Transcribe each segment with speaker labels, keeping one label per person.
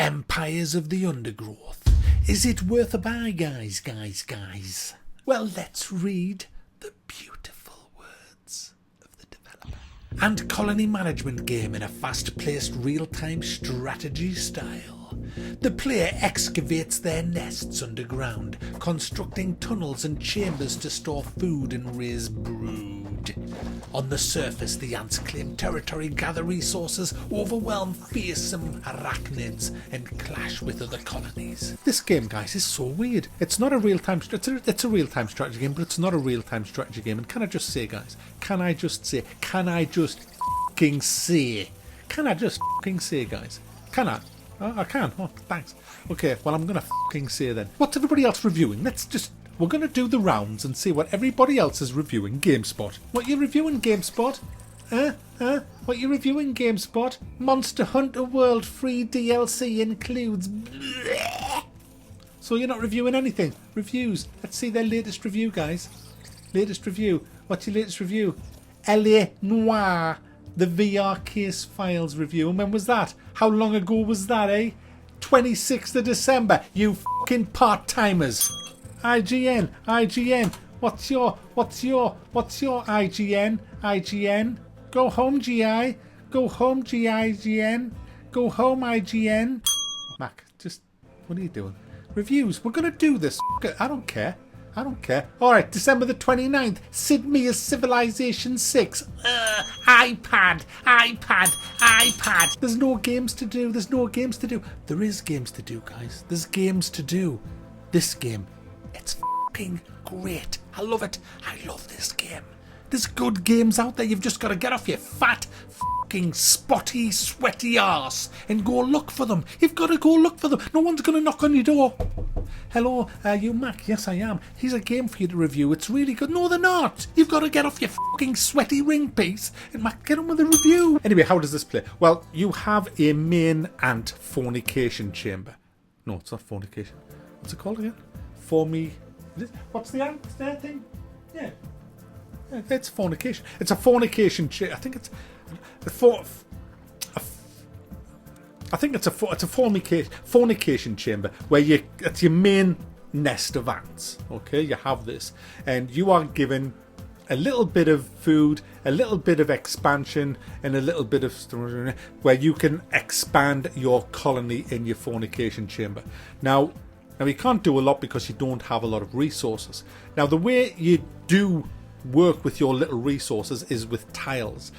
Speaker 1: Empires of the Undergrowth. Is it worth a buy, guys? Well, let's read the beautiful words of the developer. And colony management game in a fast-paced real-time strategy style. The player excavates their nests underground, constructing tunnels and chambers to store food and raise brood. On the surface, the ants claim territory, gather resources, overwhelm fearsome arachnids, and clash with other colonies. This game, guys, is so weird. It's not a real-time... It's a real-time strategy game, but it's not a real-time strategy game. And can I just say, guys? Can I just say, guys? Can I? Oh, I can. Oh, thanks. Okay, well, I'm going to fucking say then. What's everybody else reviewing? We're going to do the rounds and see what everybody else is reviewing. GameSpot. What you reviewing, GameSpot? What you reviewing, GameSpot? Monster Hunter World free DLC includes... Bleh. So you're not reviewing anything. Reviews. Let's see their latest review, guys. Latest review. What's your latest review? L.A. Noire. The VR Case Files review. And when was that? How long ago was that, eh? 26th of December, you fucking part-timers. IGN. What's your IGN? Go home, GI. Go home, GIGN. Go home, IGN. Mac, just, what are you doing? Reviews. We're going to do this. I don't care. Alright, December the 29th. Sid Meier's Civilization 6. iPad. There's no games to do. There is games to do, guys. There's games to do. This game, it's fucking great. I love it. I love this game. There's good games out there. You've just got to get off your fat, fucking spotty, sweaty arse and go look for them. You've got to go look for them. No one's going to knock on your door. Hello, you Mac? Yes, I am. Here's a game for you to review. It's really good. No, they're not. You've got to get off your fucking sweaty ring piece and Mac, get on with the review. Anyway, how does this play? Well, you have a main ant fornication chamber. No, it's not fornication. What's it called again? What's the ant thing? Yeah. It's fornication. It's a fornication chamber. I think it's a fornication chamber where it's your main nest of ants. Okay, you have this, and you are given a little bit of food, a little bit of expansion, and a little bit of where you can expand your colony in your fornication chamber. Now you can't do a lot because you don't have a lot of resources. Now the way you do work with your little resources is with tiles.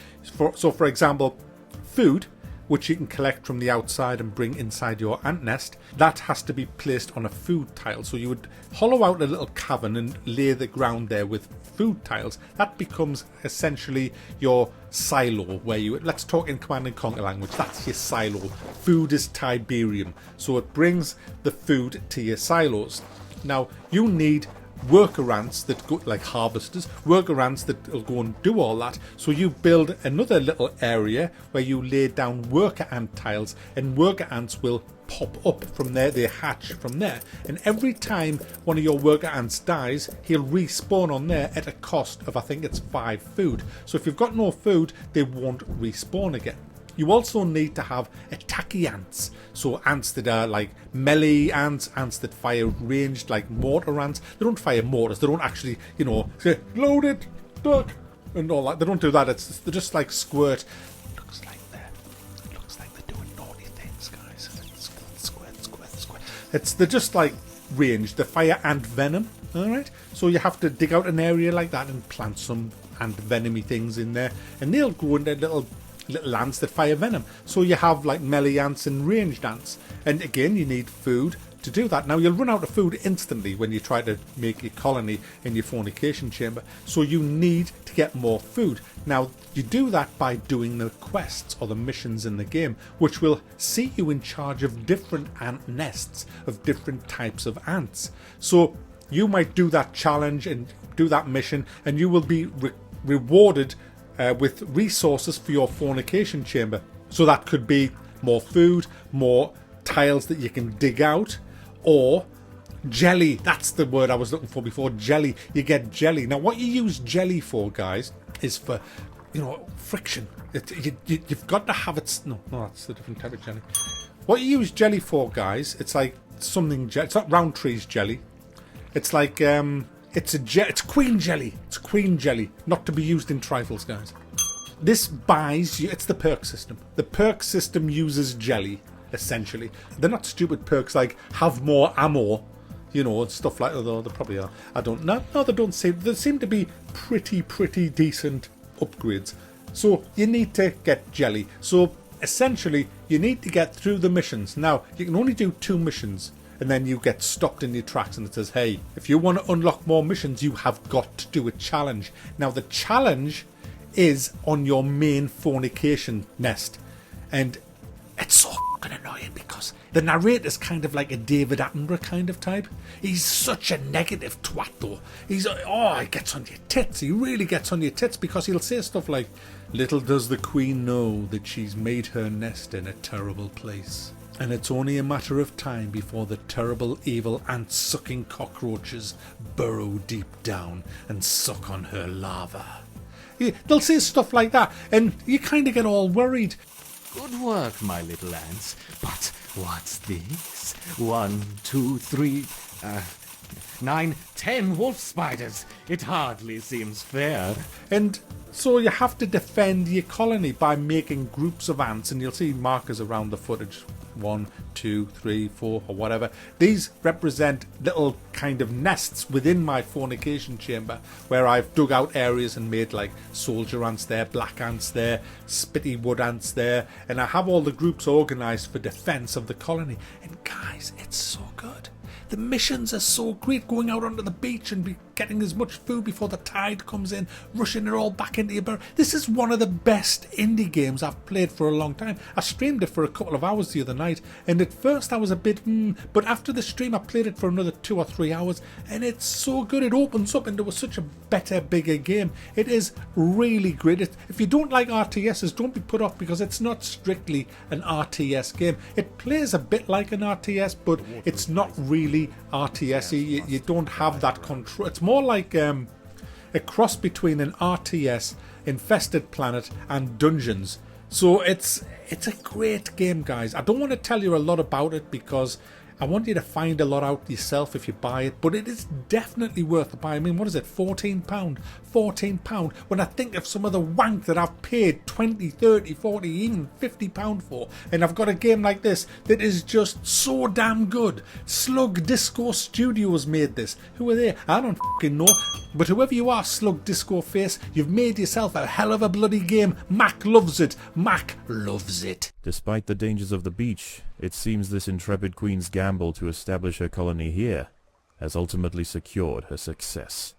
Speaker 1: So for example, food, which you can collect from the outside and bring inside your ant nest, that has to be placed on a food tile. So you would hollow out a little cavern and lay the ground there with food tiles. That becomes essentially your silo, where let's talk in Command & Conquer language, that's your silo. Food is Tiberium, so it brings the food to your silos. Now you need worker ants that go, like harvesters, worker ants that will go and do all that. So you build another little area where you lay down worker ant tiles, and worker ants will pop up from there. They hatch from there, and every time one of your worker ants dies, he'll respawn on there at a cost of, I think it's 5 food. So if you've got no food, they won't respawn again. You also need to have attacky ants. So ants that are like melee ants, ants that fire ranged like mortar ants. They don't fire mortars. They don't actually, say, load it, duck, and all that. They don't do that. They just like squirt. Looks like they're doing naughty things, guys. Squirt. They're just like ranged. They fire ant venom. All right. So you have to dig out an area like that and plant some ant venomy things in there, and they'll grow into little ants that fire venom. So you have like melee ants and ranged ants, and again you need food to do that. Now you'll run out of food instantly when you try to make your colony in your fornication chamber, so you need to get more food. Now you do that by doing the quests or the missions in the game, which will see you in charge of different ant nests of different types of ants. So you might do that challenge and do that mission, and you will be rewarded with resources for your fornication chamber. So that could be more food, more tiles that you can dig out, or jelly. That's the word I was looking for before. Jelly. You get jelly. Now what you use jelly for, guys, is for, friction. You've got to have it. No, that's a different type of jelly. What you use jelly for, guys, it's like something, it's not Roundtree's jelly. It's like, it's queen jelly. It's queen jelly, not to be used in trifles, guys. This buys you, it's the perk system. The perk system uses jelly, essentially. They're not stupid perks like have more ammo, you know, and stuff like that, although they probably are. I don't know. No, they don't seem, they seem to be pretty decent upgrades. So you need to get jelly. So essentially, you need to get through the missions. Now, you can only do 2 missions, and then you get stopped in your tracks, and it says, hey, if you want to unlock more missions, you have got to do a challenge. Now, the challenge is on your main fornication nest, and it's so fucking annoying because the narrator's kind of like a David Attenborough kind of type. He's such a negative twat, though. He's, he gets on your tits. He really gets on your tits because he'll say stuff like, little does the queen know that she's made her nest in a terrible place. And it's only a matter of time before the terrible, evil, ant-sucking cockroaches burrow deep down and suck on her larva. Yeah, they'll say stuff like that, and you kind of get all worried.
Speaker 2: Good work, my little ants. But what's this? 1, 2, 3, 9, 10 wolf spiders. It hardly seems fair.
Speaker 1: And so you have to defend your colony by making groups of ants, and you'll see markers around the footage. 1, 2, 3, 4, or whatever. These represent little kind of nests within my fornication chamber where I've dug out areas and made like soldier ants there, black ants there, spitty wood ants there, and I have all the groups organised for defence of the colony. And guys, it's so good. The missions are so great, going out onto the beach and getting as much food before the tide comes in, rushing it all back into your barrel. This is one of the best indie games I've played for a long time. I streamed it for a couple of hours the other night, and at first I was a bit but after the stream I played it for another 2 or 3 hours, and it's so good. It opens up into such a better, bigger game. It is really great. If you don't like RTSs, don't be put off because it's not strictly an RTS game. It plays a bit like an RTS, but it's not really RTS-y. You don't have that control. It's more like a cross between an RTS, Infested Planet, and Dungeons. So it's a great game, guys. I don't want to tell you a lot about it because I want you to find a lot out yourself if you buy it, but it is definitely worth a buy. I mean, what is it, £14? £14 when I think of some of the wank that I've paid 20, 30, 40, even £50 for, and I've got a game like this that is just so damn good. Slug Disco Studios made this. Who are they? I don't fucking know, but whoever you are, Slug Disco Face, you've made yourself a hell of a bloody game. Mac loves it. Mac loves it.
Speaker 3: Despite the dangers of the beach, it seems this intrepid queen's gamble to establish her colony here has ultimately secured her success.